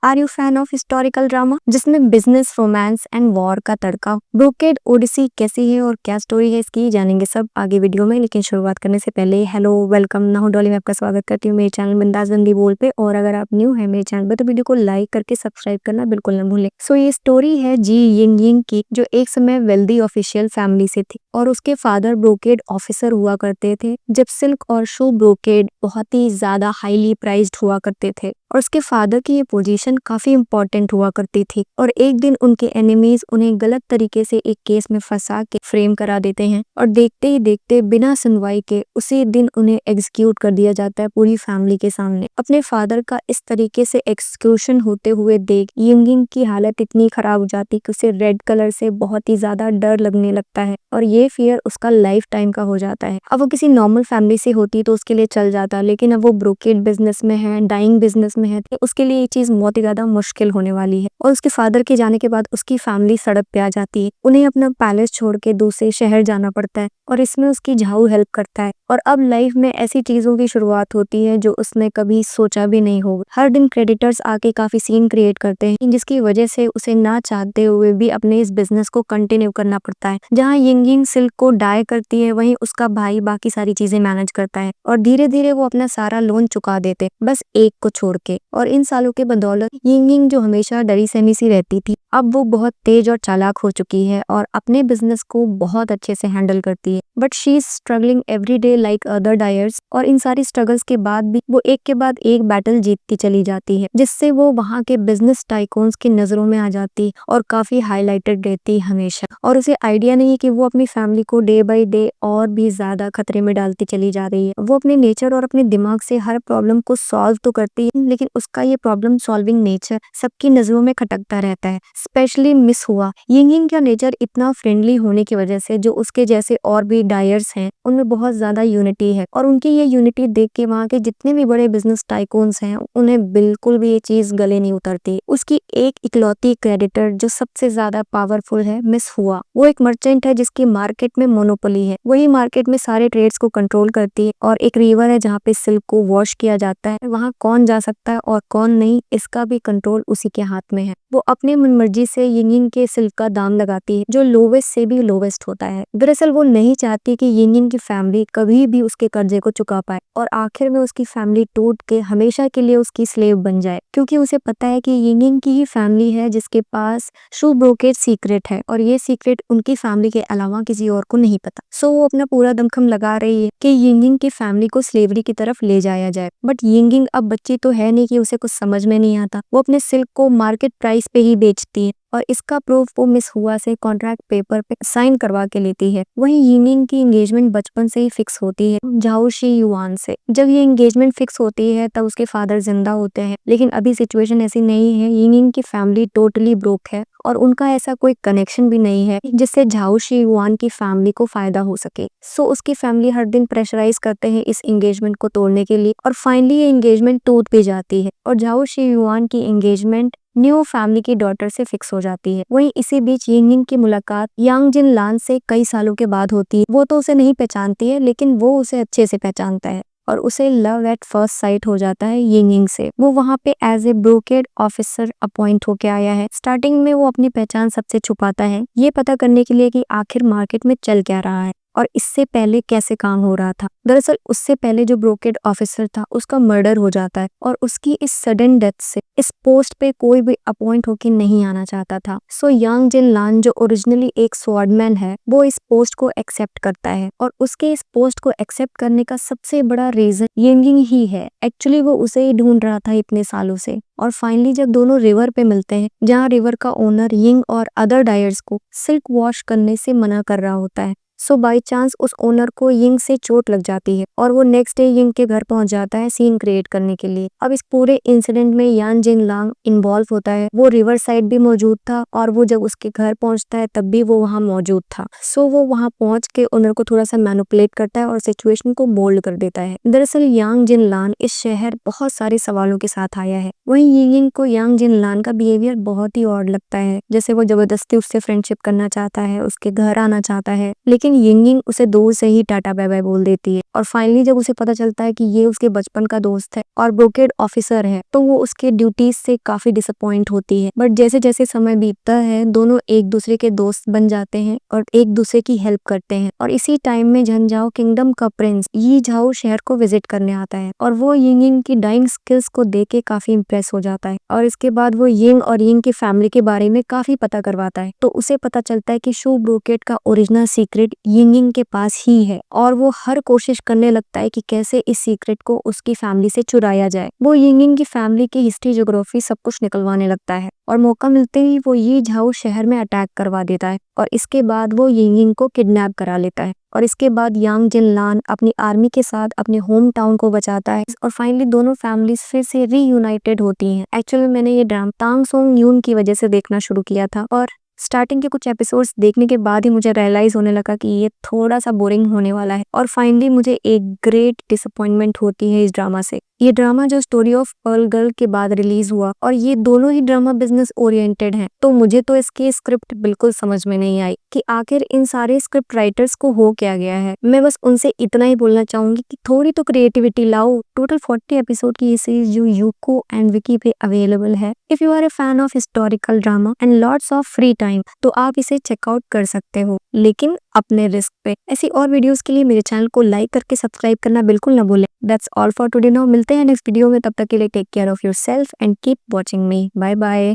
Are you fan of historical drama जिसमें business, romance and war का तड़का? Brocade Odissi कैसी है और क्या स्टोरी है इसकी जानेंगे सब आगे वीडियो में। लेकिन शुरुआत करने से पहले हेलो, वेलकम, ना हूं डॉली, मैं आपका स्वागत करती हूँ मेरे चैनल बिंदास बंदी बोल पे। और अगर आप न्यू है मेरे चैनल पे तो वीडियो को लाइक करके सब्सक्राइब करना बिल्कुल ना भूलें। सो ये स्टोरी है जी यिंग यिंग की, जो एक समय वेल्दी ऑफिशियल फैमिली से थी और उसके फादर ब्रोकेड ऑफिसर हुआ करते थे जब सिल्क और शू ब्रोकेड बहुत ही ज्यादा हाईली प्राइज्ड हुआ करते थे और उसके फादर की ये पोजीशन काफी इंपॉर्टेंट हुआ करती थी। और एक दिन उनके एनिमीज उन्हें गलत तरीके से एक केस में फंसा के फ्रेम करा देते हैं और देखते ही देखते बिना सुनवाई के उसी दिन उन्हें एग्जीक्यूट कर दिया जाता है पूरी फैमिली के सामने। अपने फादर का इस तरीके से एक्सक्यूशन होते हुए देख यिंग यिंग की हालत इतनी खराब हो जाती कि उसे रेड कलर से बहुत ही ज्यादा डर लगने लगता है और ये फियर उसका लाइफ टाइम का हो जाता है। अब वो किसी नॉर्मल फैमिली से होती तो उसके लिए चल जाता, लेकिन अब वो ब्रोकेड बिजनेस में है, डाइंग बिजनेस में है, तो उसके लिए ये चीज बहुत ही ज्यादा मुश्किल होने वाली है। और उसके फादर के जाने के बाद उसकी फैमिली सड़क पे आ जाती है। उन्हें अपना पैलेस छोड़ के दूसरे शहर जाना पड़ता है और इसमें उसकी झाऊ हेल्प करता है। और अब लाइफ में ऐसी चीजों की शुरुआत होती है जो उसने कभी सोचा भी नहीं होगा। हर दिन क्रेडिटर्स आके काफी सीन क्रिएट करते हैं जिसकी वजह से उसे ना चाहते हुए भी अपने इस बिजनेस को कंटिन्यू करना पड़ता है। जहाँ यिंग यिंग सिल्क को डाई करती है वहीं उसका भाई बाकी सारी चीजें मैनेज करता है और धीरे धीरे वो अपना सारा लोन चुका देते, बस एक को छोड़ के। और इन सालों के बदौलत यिंग यिंग जो हमेशा डरी सहमी सी रहती थी, अब वो बहुत तेज और चालाक हो चुकी है और अपने बिजनेस को बहुत अच्छे से हैंडल करती है। But she is struggling every day like other dyers. और इन सारी स्ट्रगल्स के बाद भी वो एक के बाद एक बैटल जीतती चली जाती है, जिससे वो वहाँ के बिजनेस टाइकून्स की नजरों में आ जाती और काफी हाईलाइटेड रहती हमेशा। और उसे आइडिया नहीं है कि वो अपनी फैमिली को डे बाई डे और भी ज्यादा खतरे में डालती चली जा रही है। वो अपने नेचर और अपने दिमाग से हर प्रॉब्लम को सॉल्व तो करती है, लेकिन उसका ये प्रॉब्लम सॉल्विंग नेचर सबकी नजरों में खटकता रहता है। स्पेशली मिस हुआ, यिंग यिंग का नेचर इतना फ्रेंडली होने की वजह से जो उसके जैसे और भी डायर्स हैं उनमें बहुत ज्यादा यूनिटी है। और उनकी ये यूनिटी देख के वहाँ के जितने भी बड़े बिजनेस टाइकून्स हैं उन्हें बिल्कुल भी ये चीज गले नहीं उतरती। उसकी एक इकलौती क्रेडिटर जो सबसे ज्यादा पावरफुल है, मिस हुआ, वो एक मर्चेंट है जिसकी मार्केट में मोनोपोली है। वही मार्केट में सारे ट्रेड्स को कंट्रोल करती है और एक रिवर है जहाँ पे सिल्क को वॉश किया जाता है। वहाँ कौन जा सकता है और कौन नहीं, इसका भी कंट्रोल उसी के हाथ में है। वो अपने मनमर्जी से यिंग यिंग के सिल्क का दाम लगाती है जो लोवेस्ट से भी लोवेस्ट होता है। दरअसल वो नहीं चाहती कि यिंग यिंग की फैमिली कभी भी उसके कर्जे को चुका पाए और आखिर में उसकी फैमिली टूट के हमेशा के लिए उसकी स्लेव बन जाए, क्योंकि उसे पता है कि यिंग यिंग की ही फैमिली है जिसके पास शू ब्रोकेड सीक्रेट है और ये सीक्रेट उनकी फैमिली के अलावा किसी और को नहीं पता। सो वो अपना पूरा दमखम लगा रही है कि यिंग यिंग की फैमिली को स्लेवरी की तरफ ले जाया जाए। बट यिंग यिंग अब बच्ची तो है नहीं कि उसे कुछ समझ में नहीं आता। वो अपने सिल्क को मार्केट प्राइस पे ही बेचती है और इसका प्रूफ वो मिस हुआ से कॉन्ट्रैक्ट पेपर पे साइन करवा के लेती है। वहीं यिंग यिंग की एंगेजमेंट बचपन से ही फिक्स होती है झाओ शी युआन से। जब ये एंगेजमेंट फिक्स होती है तब उसके फादर जिंदा होते हैं, लेकिन अभी सिचुएशन ऐसी नहीं है। यिंग यिंग की फैमिली टोटली ब्रोक है और उनका ऐसा कोई कनेक्शन भी नहीं है जिससे झाओ शी युआन की फैमिली को फायदा हो सके। सो उसकी फैमिली हर दिन प्रेशराइज करते हैं इस एंगेजमेंट को तोड़ने के लिए और फाइनली ये एंगेजमेंट टूट भी जाती है और झाओ शी युआन की एंगेजमेंट न्यू फैमिली की डॉटर से फिक्स हो जाती है। वहीं इसी बीच यिंग यिंग की मुलाकात यांग जिन लान से कई सालों के बाद होती है। वो तो उसे नहीं पहचानती है लेकिन वो उसे अच्छे से पहचानता है और उसे लव एट फर्स्ट साइट हो जाता है यिंग यिंग से। वो वहाँ पे as a brocade officer appoint होके आया है। स्टार्टिंग में वो अपनी पहचान सबसे छुपाता है, ये पता करने के लिए कि आखिर मार्केट में चल क्या रहा है और इससे पहले कैसे काम हो रहा था। दरअसल उससे पहले जो ब्रोकेड ऑफिसर था उसका मर्डर हो जाता है और उसकी इस सडन डेथ से इस पोस्ट पे कोई भी अपॉइंट होके नहीं आना चाहता था। सो यांग जिन लान जो ओरिजिनली एक स्वॉर्डमैन है वो इस पोस्ट को एक्सेप्ट करता है और उसके इस पोस्ट को एक्सेप्ट करने का सबसे बड़ा रीजन यिंग यिंग ही है। एक्चुअली वो उसे ही ढूंढ रहा था इतने सालों से। और फाइनली जब दोनों रिवर पे मिलते हैं जहाँ रिवर का ओनर यिंग और अदर डायर्स को सिल्क वॉश करने से मना कर रहा होता है। सो बाई चांस उस ओनर को यिंग से चोट लग जाती है और वो नेक्स्ट डे यिंग के घर पहुंच जाता है सीन क्रिएट करने के लिए। अब इस पूरे इंसिडेंट में यान जिन लांग इन्वॉल्व होता है। वो रिवर साइड भी मौजूद था और वो जब उसके घर पहुंचता है तब भी वो वहाँ मौजूद था। सो वो वहाँ पहुंच के ओनर को थोड़ा सा मैनिपुलेट करता है और सिचुएशन को बोल्ड कर देता है। दरअसल यांग जिन लान इस शहर बहुत सारे सवालों के साथ आया है। वहीं यिंग को यांग जिन लान का बिहेवियर बहुत ही ऑड लगता है, जैसे वो जबरदस्ती उससे फ्रेंडशिप करना चाहता है, उसके घर आना चाहता है, लेकिन लेकिन यिंगिंग उसे दूर से ही टाटा बाय बाय बोल देती है। और फाइनली जब उसे पता चलता है कि ये उसके बचपन का दोस्त है और ब्रोकेड ऑफिसर है, तो वो उसके ड्यूटीज से काफी डिसअपॉइंट होती है। बट जैसे जैसे समय बीतता है, दोनों एक दूसरे के दोस्त बन जाते हैं और एक दूसरे की हेल्प करते हैं। और इसी टाइम में झंझाओ किंगडम का प्रिंस यी झाओ शहर को विजिट करने आता है और वो यिंगिंग की डाइंग स्किल्स को देख के काफी इंप्रेस हो जाता है। और इसके बाद वो यिंग और यिंग की फैमिली के बारे में काफी पता करवाता है। तो उसे पता चलता है कि शू ब्रोकेड का ओरिजिनल सीक्रेट यिंगिंग के पास ही है और वो हर कोशिश करने लगता है कि कैसे इस सीक्रेट को उसकी फैमिली से चुराया जाए। वो यिंगिंग की फैमिली की हिस्ट्री, ज्योग्राफी सब कुछ निकलवाने लगता है और मौका मिलते ही वो यी झाओ शहर में अटैक करवा देता है और इसके बाद वो यिंगिंग को किडनैप करा लेता है। और इसके बाद यांग जिनलान अपनी आर्मी के साथ अपने होम टाउन को बचाता है और फाइनली दोनों फैमिलीज फिर से रीयूनाइटेड होती हैं। एक्चुअली मैंने ये ड्रामा तांग सोंग यून की वजह से देखना शुरू किया था और स्टार्टिंग के कुछ एपिसोड्स देखने के बाद ही मुझे रियलाइज होने लगा कि ये थोड़ा सा बोरिंग होने वाला है और फाइनली मुझे एक ग्रेट डिसअपॉइंटमेंट होती है इस ड्रामा से। ये ड्रामा जो स्टोरी ऑफ पर्ल गर्ल के बाद रिलीज हुआ और ये दोनों ही ड्रामा बिजनेस ओरिएंटेड हैं, तो मुझे तो इसकी स्क्रिप्ट बिल्कुल समझ में नहीं आई कि आखिर इन सारे स्क्रिप्ट राइटर्स को हो क्या गया है। मैं बस उनसे इतना ही बोलना चाहूंगी कि थोड़ी तो क्रिएटिविटी लाओ। टोटल 40 एपिसोड की ये सीरीज जो यूको एंड विकी पे अवेलेबल है। If you are a fan of historical drama and lots of free time, तो आप इसे चेकआउट कर सकते हो, लेकिन अपने रिस्क पे। ऐसी और वीडियोस के लिए मेरे चैनल को लाइक करके सब्सक्राइब करना बिल्कुल ना भूलें। That's all for today now. मिलते हैं नेक्स्ट वीडियो में, तब तक के लिए take care of yourself and keep watching me. Bye bye.